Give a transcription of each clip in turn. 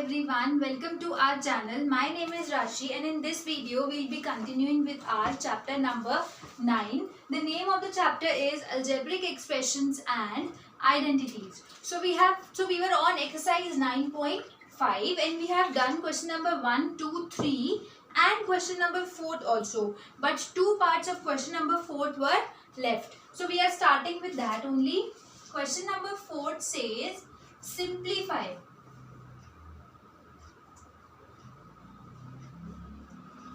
everyone, welcome to our channel. My name is Rashi and in this video we will be continuing with our chapter number 9. The name of the chapter is Algebraic Expressions and Identities. So we were on exercise 9.5 and we have done question number 1, 2, 3 and question number 4 also. But two parts of question number 4 were left. So we are starting with that only. Question number 4 says simplify.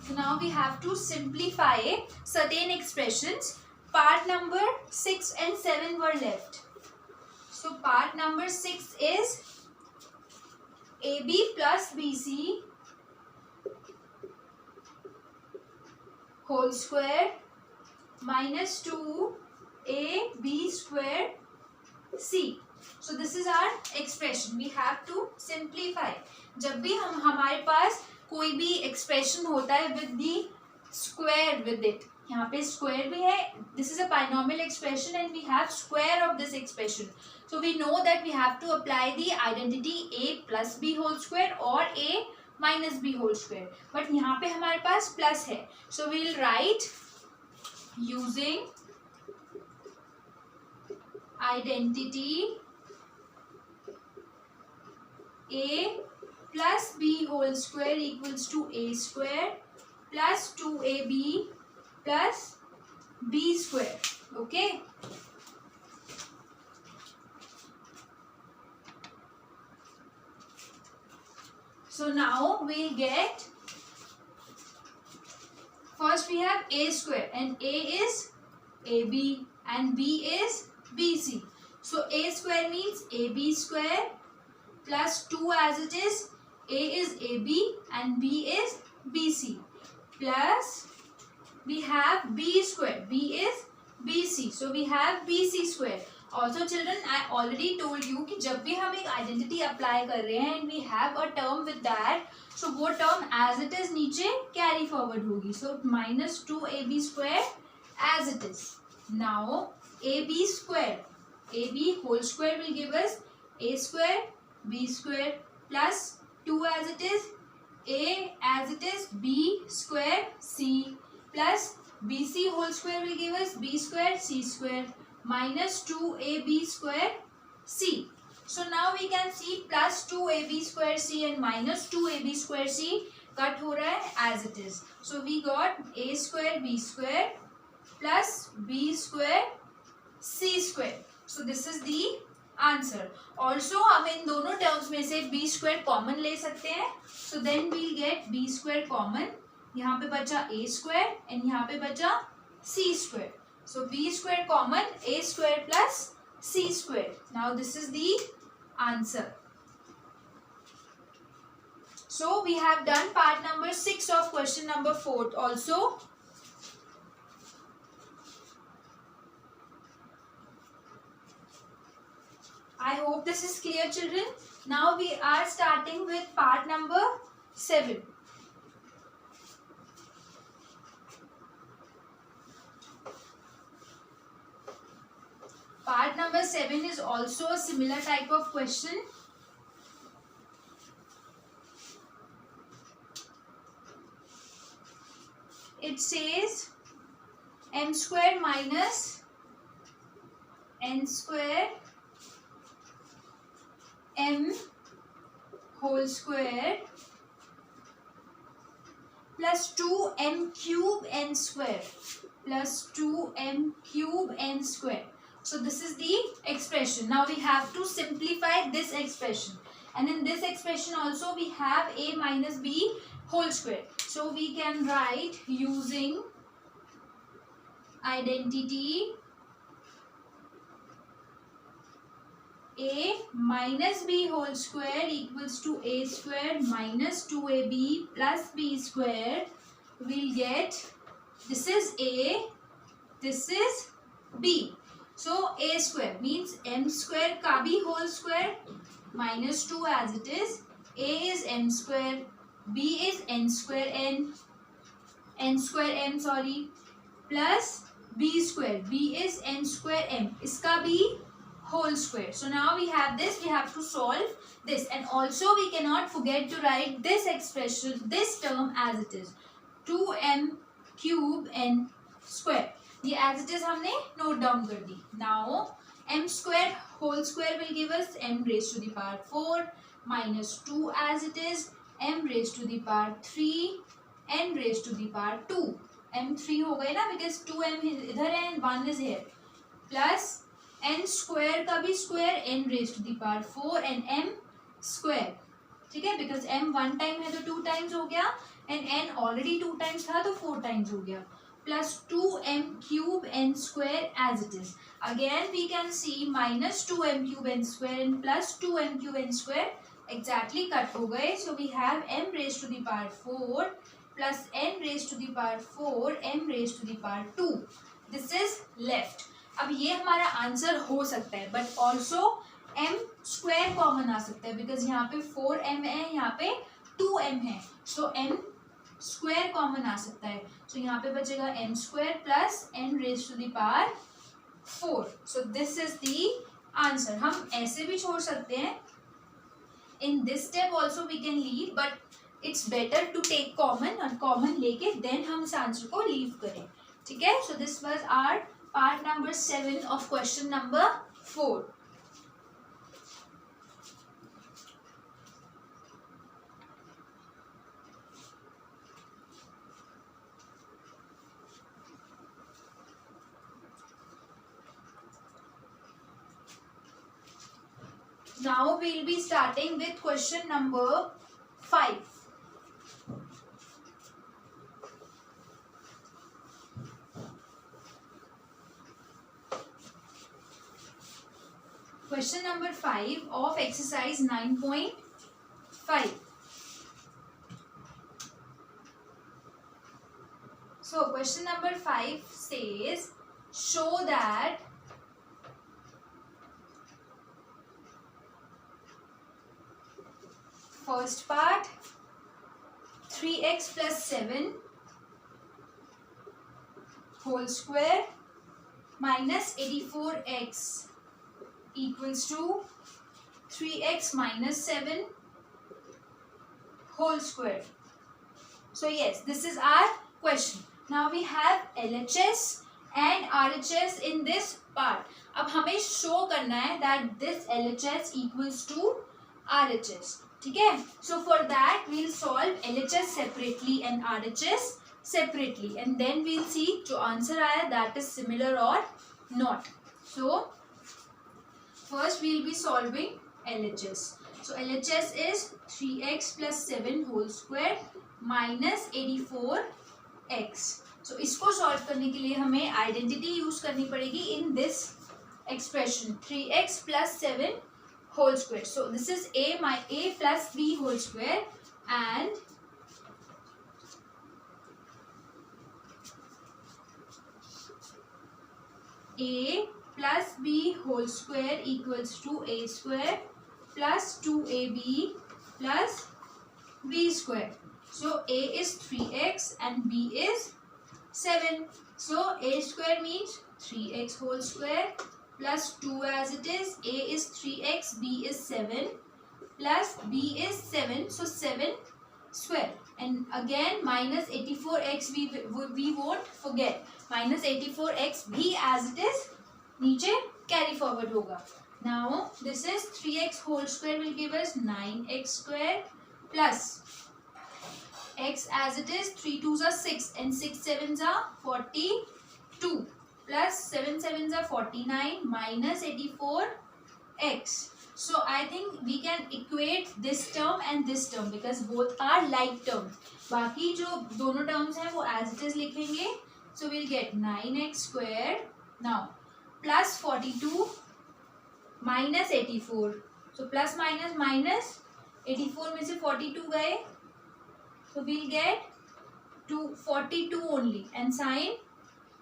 So now we have to simplify certain expressions. Part number 6 and 7 were left. So part number 6 is AB plus BC whole square minus 2AB square C. So this is our expression. We have to simplify. जब भी हमारे पास कोई भी expression होता है with the square with it, यहाँ पे square भी है. This is a binomial expression and we have square of this expression. So we know that we have to apply the identity a plus b whole square और a minus b whole square. But यहाँ पे हमारे पास plus है. So we will write using identity a plus b whole square equals to a square plus 2ab plus b square. Okay. So now we get, first we have a square and a is ab and b is bc. So a square means ab square plus 2 as it is. A is AB and B is BC plus we have B square. B is BC. So we have BC square. Also children, I already told you कि जब भी हम एक identity apply कर रहे हैं and we have a term with that, so वो term as it is नीचे carry forward होगी. So minus 2AB square as it is. Now AB square, AB whole square will give us A square, B square plus 2 as it is, A as it is, B square C plus BC whole square will give us B square C square minus 2AB square C. So now we can see plus 2AB square C and minus 2AB square C cut हो रहा है as it is. So we got A square B square plus B square C square. So this is the answer. Also हम इन दोनों terms में से B square common ले सकते हैं. So then we'll get b square common. यहाँ पे बचा ए स्क्वायर एंड यहाँ पे बचा c square. So b square common, a square plus c square. Now this is the answer. So we have done part number 6 of question number 4 also. I hope this is clear children. Now we are starting with part number 7. Part number 7 is also a similar type of question. It says m square minus n square m whole square plus 2m cube n square plus 2m cube n square. So this is the expression. Now we have to simplify this expression, and in this expression also we have a minus b whole square. So we can write using identity a minus b whole square equals to a square minus 2ab plus b square. We'll get, this is a, this is b. So a square means m square का भी whole square minus 2 as it is. A is m square, b is n square n square m sorry, plus b square, b is n square m. इसका भी whole square. So now we have this, we have to solve this, and also we cannot forget to write this expression, this term as it is, 2m cube n square. ये as it is हमने note down कर दी. Now m square whole square will give us m raised to the power 4 minus 2 as it is, m raised to the power 3 n raised to the power 2. m 3 हो गए ना, because 2m इधर है and 1 is here, plus n square का भी square n raised to the power 4 and m square. ठीक है, because m 1 time है तो 2 times हो गया, and n already 2 times था तो 4 times हो गया, plus 2m cube n square as it is. Again we can see minus 2m cube n square and plus 2m cube n square exactly cut हो गए. So we have m raised to the power 4 plus n raised to the power 4 m raised to the power 2. This is left. अब ये हमारा answer हो सकता है, but also m square common आ सकता है, बिकॉज यहाँ पे 4m है, यहाँ पे 2m है, सो m स्क्वायर कॉमन आ सकता है. सो यहाँ पे बचेगा m square plus n raise to the power 4. So this is the answer. हम ऐसे भी छोड़ सकते हैं, in this step also we can leave, but it's better to take common, और कॉमन लेके देन हम इस आंसर को लीव करें. ठीक है. So this was our part number 7 of question number 4. Now we will be starting with question number 5. Question number 5 of exercise 9.5. So question number 5 says, show that first part 3x plus 7 whole square minus 84x equals to 3x minus 7 whole square. So yes, this is our question. Now we have LHS and RHS in this part. अब हमें show करना है that this LHS equals to RHS. ठीक है. So for that we'll solve LHS separately and RHS separately, and then we'll see जो answer आया that is similar or not. So first we will be solving LHS. So LHS is 3x plus 7 whole square minus 84x. So इसको solve करने के लिए हमें identity use करनी पड़ेगी in this expression 3x plus 7 whole square. So this is a plus b whole square and a plus b whole square equals to a square plus 2ab plus b square. So a is 3x and b is 7. So a square means 3x whole square plus 2 as it is. A is 3x, b is 7 plus b is 7. So 7 square, and again minus 84x we won't forget. Minus 84x भी as it is नीचे carry forward होगा. Now this is 3x whole square will give us 9x square plus x as it is 3 2s are 6 and 6 7s are 42 plus 7 7s are 49 minus 84x. So I think we can equate this term and this term because both are like terms. बाकी जो दोनों terms हैं वो as it is लिखेंगे. So we'll get 9x square now plus 42 minus 84. So plus minus minus 84 में से 42 गए, so we'll get 42 only and sign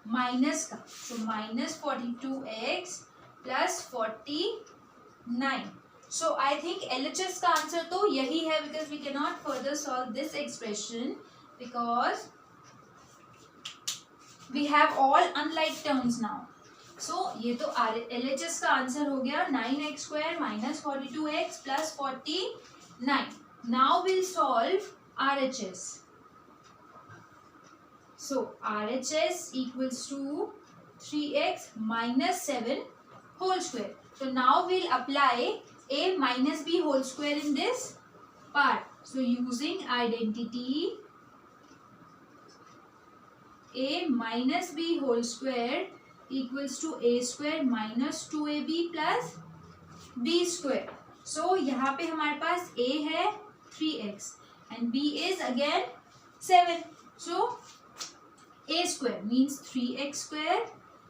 minus का. So minus 42x plus 49. So I think LHS का answer तो यही है because we cannot further solve this expression because we have all unlike terms now. सो ये तो LHS का answer हो गया 9x square minus 42x plus 49. Now will solve RHS. So RHS equals to 3x minus 7 whole square. So now we'll apply a minus b whole square in this part. So using identity, a minus b whole square equals to a square minus 2ab plus b square. So यहाँ पे हमारे पास a है 3x and b is again 7. So a square means 3x square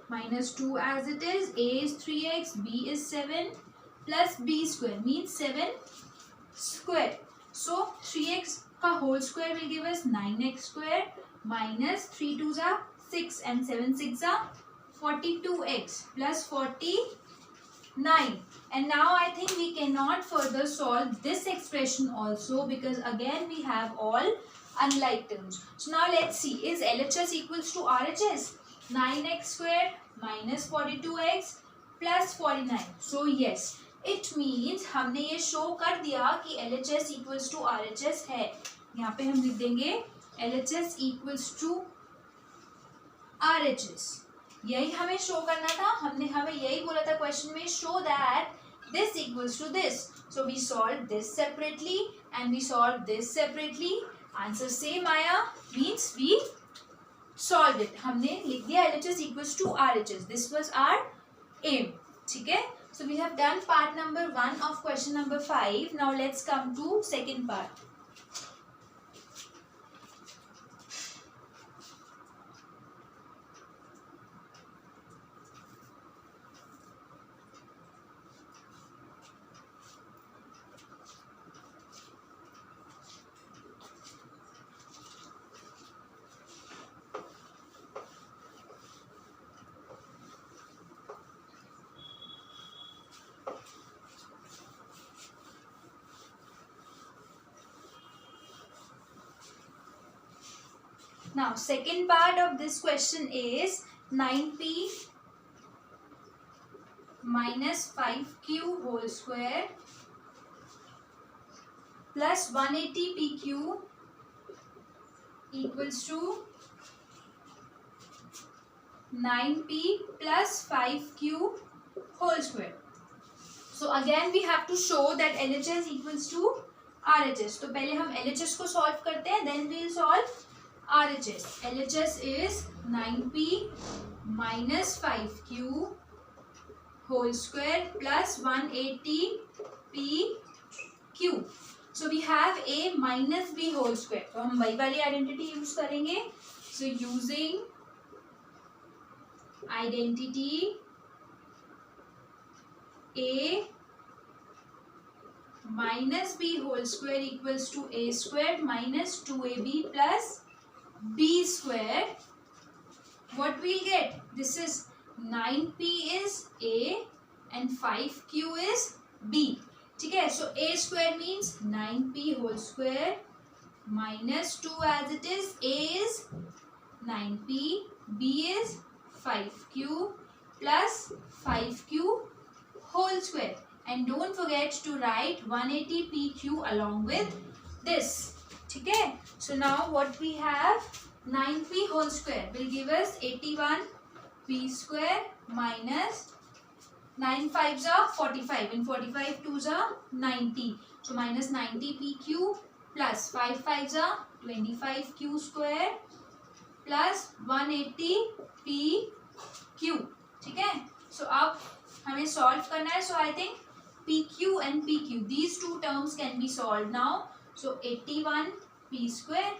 minus 2 as it is. A is 3x, b is 7 plus b square means 7 square. So 3x का whole square will give us 9x square minus 3 2s are 6 and 7 6 are 42x plus 49. And now I think we cannot further solve this expression also because again we have all unlike terms. So now let's see, is LHS equals to RHS? 9x square minus 42x plus 49. So yes, it means हमने ये show कर दिया कि LHS equals to RHS है. यहाँ पे हम लिख देंगे LHS equals to RHS. यही हमें show करना था. हमें यही बोला था question में, show that this equals to this. So we solved this separately and we solved this separately. Answer same आया means we solved it. हमने लिख दिया LHS equals to RHS. This was our aim. ठीक है? So we have done part number 1 of question number 5. Now let's come to second part. Now second part of this question is 9p minus 5q whole square plus 180pq equals to 9p plus 5q whole square. So again we have to show that LHS equals to RHS. तो पहले हम LHS को solve करते हैं, then we will solve RHS. LHS is 9p minus 5q whole square plus 180pq. So we have a minus b whole square. तो हम वही वाली identity use करेंगे. So using identity a minus b whole square equals to a square minus 2ab plus b square, what we'll get? This is 9p is a and 5q is b. ठीक है? So a square means 9p whole square minus 2 as it is. A is 9p, b is 5q plus 5q whole square. And don't forget to write 180pq along with this. ठीक है? So now what we have, 9p whole square will give us 81p square minus 9 5s are 45 and 45 2s are 90. So minus 90pq plus 5 5s are 25q square plus 180pq. ठीक है? So अब हमें solve करना है. So I think pq and pq, these two terms can be solved now. So 81p square,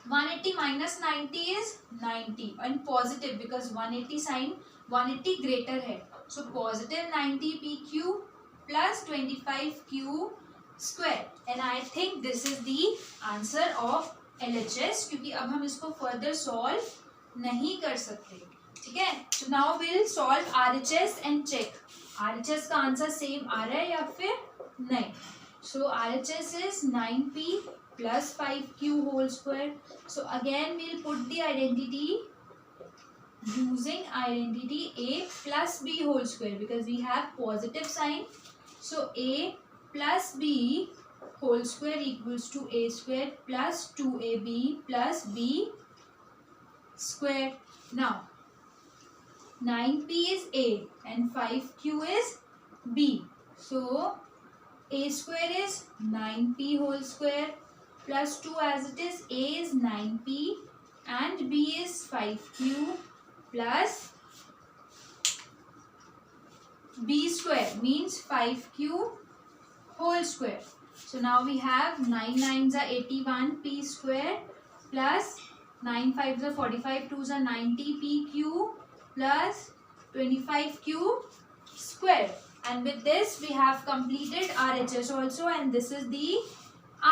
180 minus 90 is 90 and positive because 180 sign 180 greater है. So positive 90pq plus 25q square. And I think this is the answer of LHS क्योंकि अब हम इसको further solve नहीं कर सकते. ठीक है? So now we'll solve RHS and check. RHS का आंसर सेम आ रहा है या फिर नहीं. So RHS is 9p plus 5q whole square. So again we'll put the identity using identity a plus b whole square, because we have positive sign. So a plus b whole square equals to a square plus 2ab plus b square. Now 9p is a and 5q is b. So a square is 9p whole square plus 2 as it is. A is 9p and b is 5q plus b square means 5q whole square. So now we have 9 9s are 81 p square plus 9 5s are 45, 2s are 90 pq plus 25q square. And with this we have completed RHS also, and this is the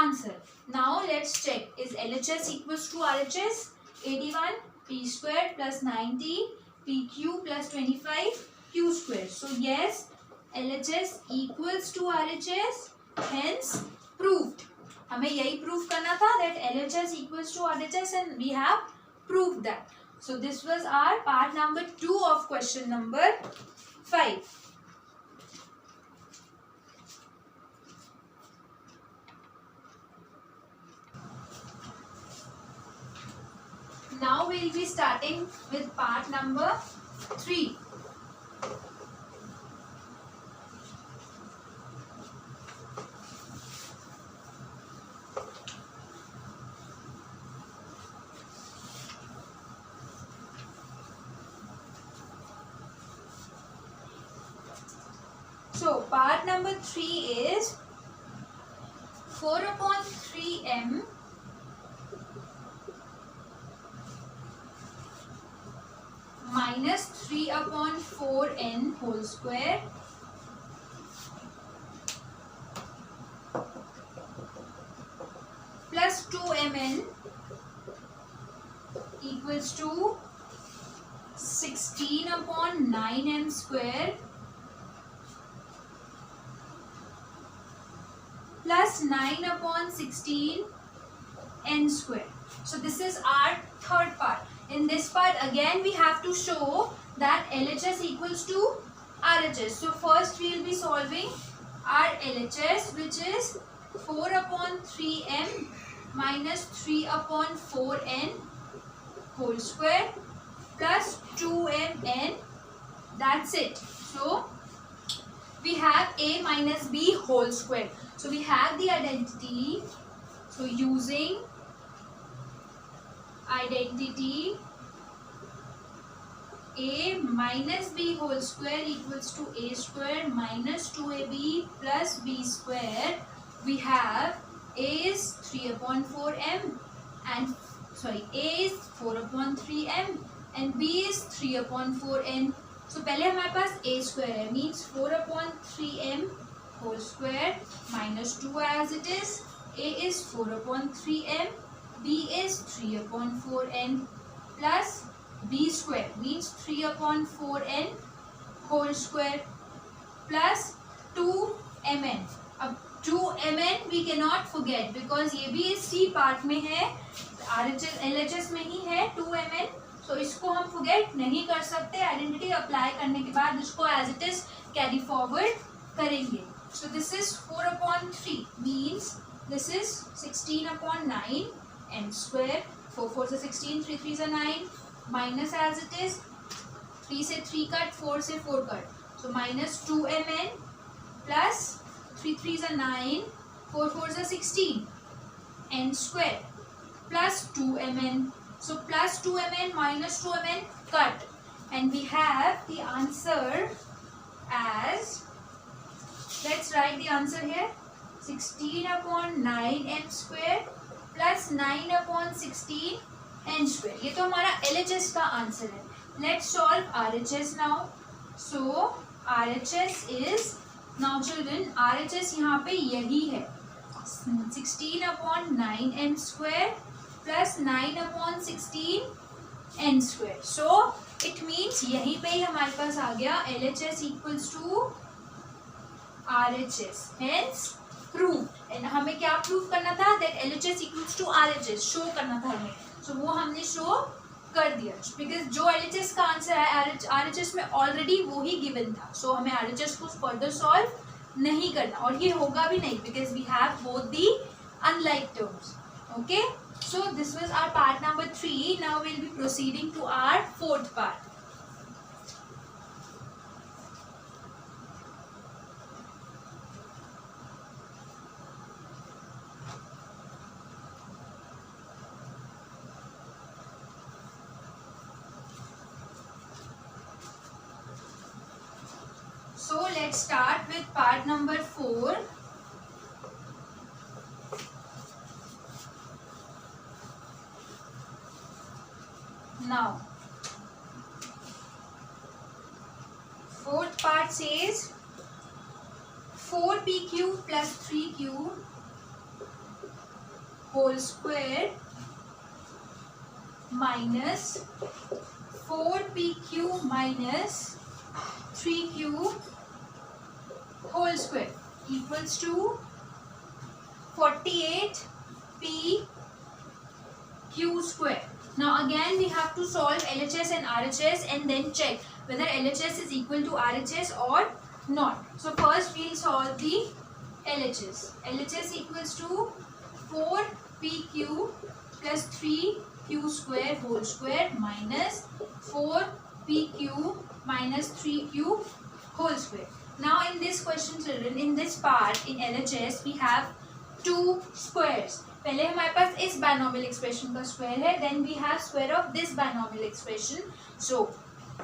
answer. Now let's check, is LHS equals to RHS? 81 p square plus 90 pq plus 25 q square. So yes, LHS equals to RHS, hence proved. हमें यही prove करना था that LHS equals to RHS, and we have proved that. So this was our part number 2 of question number 5. Now we will be starting with part number 3. So part number 3 is 4 upon 3m minus 3 upon 4n whole square plus 2mn equals to 16 upon 9m square plus 9 upon 16 n square. So this is our third part. In this part again we have to show that LHS equals to RHS. So first we will be solving our LHS, which is 4 upon 3m minus 3 upon 4n whole square plus 2mn. That's it. So we have a minus b whole square. So we have the identity. So using identity a minus b whole square equals to a square minus 2ab plus b square, we have a is 3 upon 4m and a is 4 upon 3m and b is 3 upon 4n. So पहले हमारे पास a square है, means 4 upon 3m whole square minus 2 as it is. A is 4 upon 3m, b is 3 upon 4n plus b square means 3 upon 4n whole square plus 2mn. अब 2mn we cannot forget because ये भी इस C part में है, RHS LHS में ही है 2mn. So इसको हम forget नहीं कर सकते, identity apply करने के बाद इसको as it is carry forward करेंगे. So this is 4 upon 3 means this is 16 upon 9 n square. 4 4 से 16, 3 3 से 9 minus as it is 3 से 3 कट 4 से 4 cut. So minus 2mn plus 3 3 से 9 4 4 से 16 n square plus 2mn. So plus 2mn minus 2mn cut, and we have the answer as, let's write the answer here, 16 upon 9m square plus 9 upon 16 n square. ये तो हमारा LHS का answer है. Let's solve RHS now. So RHS is, now children, RHS यहाँ पे यही है 16 upon 9m square plus 9 upon 16 n square. So it means यहीं पे ही हमारे पास आ गया LHS equals to RHS. Hence proved. And हमें क्या prove करना था? That LHS equals to RHS. Show करना था हमें. So वो हमने show कर दिया, बिकॉज जो LHS का आंसर है RHS में ऑलरेडी वो ही गिवन था, सो हमें RHS को फर्दर सॉल्व नहीं करना, और ये होगा भी नहीं because we have both the unlike terms. Okay, so this was our part number 3. Now we'll be proceeding to our fourth part. So let's start with part number 4. Now, fourth part says 4pq plus 3q whole square minus 4pq minus 3q whole square equals to 48p q square. Now again we have to solve LHS and RHS and then check whether LHS is equal to RHS or not. So first we'll solve the LHS. LHS equals to 4pq plus 3q square whole square minus 4pq minus 3q whole square. Now in this question children, in this part in LHS we have two squares. पहले हमारे पास इस binomial expression का square है, then we have square of this binomial expression. So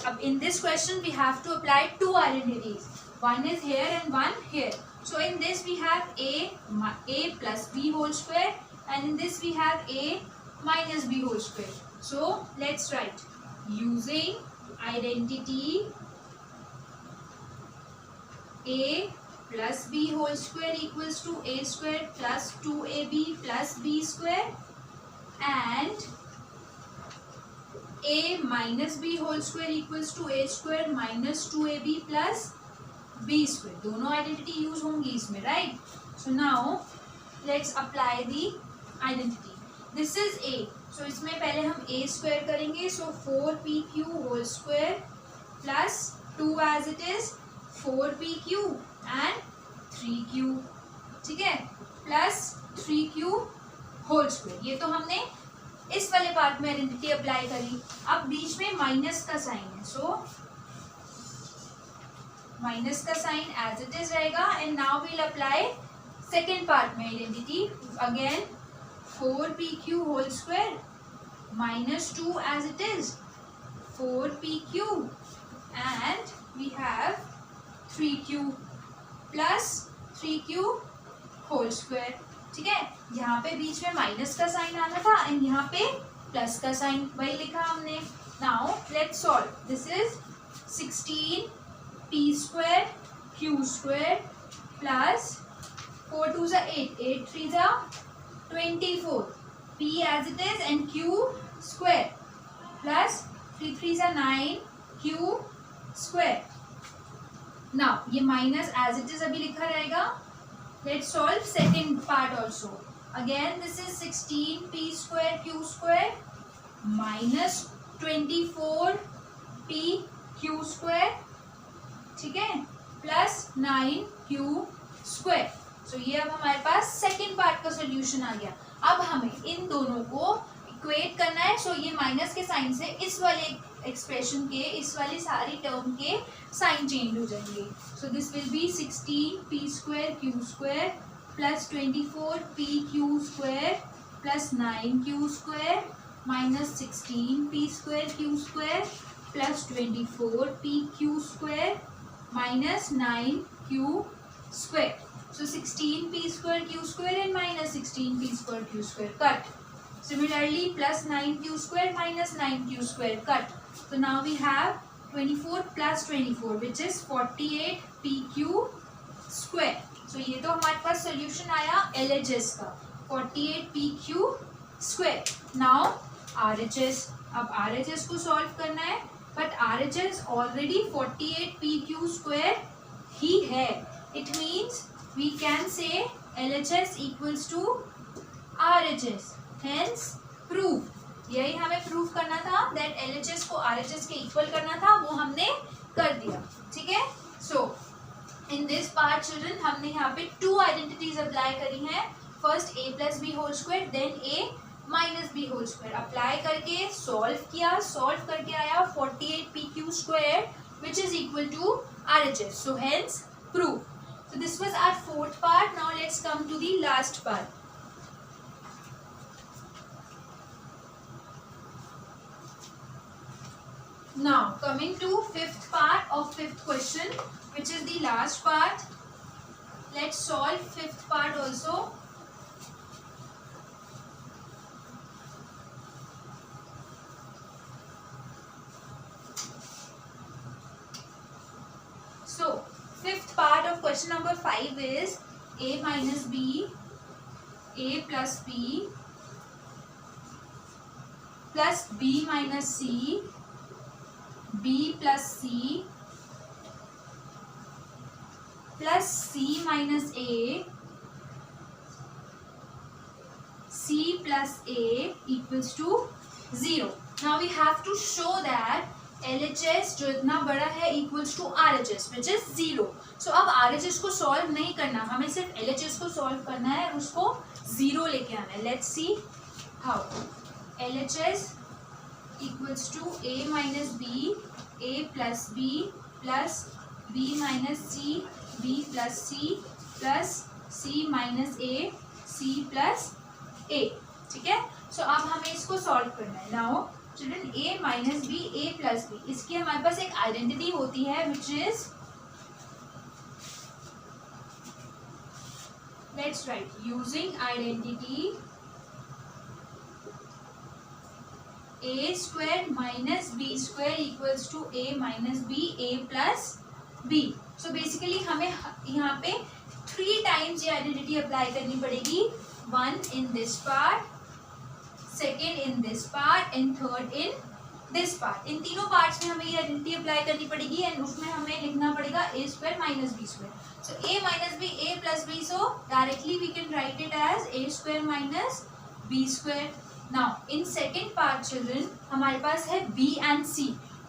अब in this question we have to apply two identities, one is here and one here. So in this we have a plus b whole square and in this we have a minus b whole square. So let's write using identity a plus b whole square equals to a square plus 2ab plus b square and a minus b whole square equals to a square minus 2ab plus b square. दोनों identity use होंगी इसमें, right? So now let's apply the identity. This is a, so इसमें पहले हम a square करेंगे. So 4pq whole square plus 2 as it is 4pq and 3q, ठीक है, plus 3q whole square. ये तो हमने इस वाले पार्ट में आइडेंटिटी अप्लाई करी. अब बीच में माइनस का साइन है, सो माइनस का साइन एज इट इज रहेगा. And now we'll apply second part में identity. Again 4pq whole square minus 2 as it is 4pq and we have 3q plus 3q whole square. ठीक है, यहाँ पे बीच में minus का sign आना था एंड यहाँ पे प्लस का साइन, वही लिखा हमने. Now let's solve. This is 16p square q square plus 4 2 जा 8 8 3 जा 24 p as it is and q square plus 3 3 जा 9 q square. Now ये माइनस एज इट इज अभी लिखा रहेगा. Let's solve second part also. Again this is 16p square q square minus 24p q square, ठीक है, plus 9q square. सो ये अब हमारे पास सेकेंड पार्ट का सोल्यूशन आ गया. अब हमें इन दोनों को इक्वेट करना है. सो ये माइनस के साइन से इस वाले एक्सप्रेशन के, इस वाली सारी टर्म के साइन चेंज हो जाएंगे. So this will be 16p square q square plus 24p q square plus 9q square minus 16p square q square plus 24p q square minus 9q square. So 16p square q square and minus 16p square q square cut. Similarly plus 9q square minus 9q square cut. So now we have 24 plus 24 which is 48pq square. So ये तो हमारे पास solution आया LHS का 48pq square. Now RHS. अब RHS को solve करना है, but RHS already 48pq square ही है. It means we can say LHS equals to RHS. Hence proof. यही हमें प्रूव करना था दैट LHS को RHS के इक्वल करना था, वो हमने कर दिया. ठीक है. So in this part children हमने यहाँ पे 2 आइडेंटिटीज अप्लाई करी हैं. First a plus b whole square, then a minus b whole square. Apply करके सॉल्व किया, सॉल्व करके आया 48pq square which is equal to RHS. So hence proof. So this was our fourth part. Now let's come to the last part. Now coming to fifth part of fifth question, which is the last part. Let's solve fifth part also. So fifth part of question number 5 is a minus b, a plus b plus b minus c, b plus c plus c minus a, c plus a equals to 0. Now we have to show that LHS जो इतना बड़ा है equals to RHS which is 0. So अब RHS को solve नहीं करना, हमें सिर्फ LHS को solve करना है, उसको 0 लेके आना है. Let's see how. LHS equals to a minus b, a plus b plus b minus c, b plus c plus c minus a, c plus a. ठीक है. So अब हमें इसको solve करना है. Now children a minus b, a plus b, इसकी हमारे पास एक आइडेंटिटी होती है which is, let's write, using identity a square minus b square equals to a minus b, a plus b. So basically हमें यहाँ पे 3 टाइम्स ये आइडेंटिटी अप्लाई करनी पड़ेगी. 1 in this part, second in this part and third in this part. इन तीनों parts में हमें ये आइडेंटिटी अप्लाई करनी पड़ेगी एंड उसमें हमें लिखना पड़ेगा a square minus b square. So a minus b, a plus b, so directly we can write it as a square minus b square. Now in second part children हमारे पास है b and c,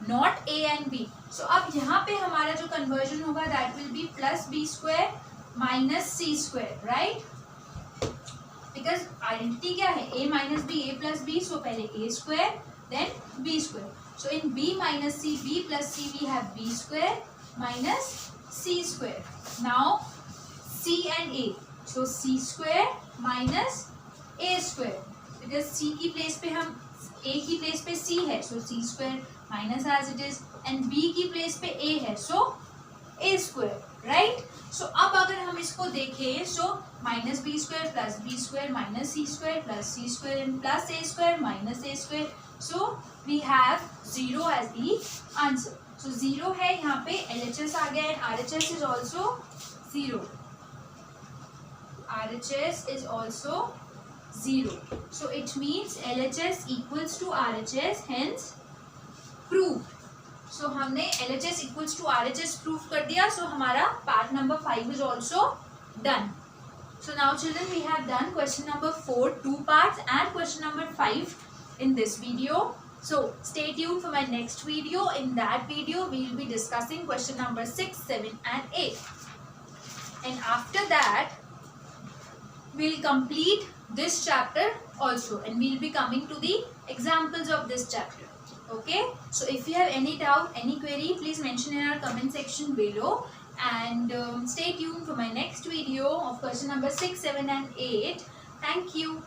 not a and b. So अब यहाँ पे हमारा जो conversion होगा that will be plus b square minus c square, right. Because identity क्या है, a minus b, a plus b. सो पहले a square then b square. So in b minus c, b plus c we have b square minus c square. Now c and a, so c square minus a square. Because c की place पे हम, a की place पे c है, so c square minus as it is, and b की place पे a है, so a square, right. So अब अगर हम इसको देखें, so minus b square plus b square minus c square plus c square and plus a square minus a square. So we have 0 as the answer. So 0 है यहाँ पे, LHS आ गया and RHS is also 0. RHS is also 0. So it means LHS equals to RHS, hence proved. So हमने LHS equals to RHS proof कर दिया. So हमारा part number 5 is also done. So now children, we have done question number 4, 2 parts, and question number 5 in this video. So stay tuned for my next video. In that video, we will be discussing question number 6, 7 and 8. And after that, we will complete this chapter also, and we will be coming to the examples of this chapter. Okay, so if you have any doubt, any query, please mention in our comment section below, and stay tuned for my next video of question number 6, 7 and 8. Thank you.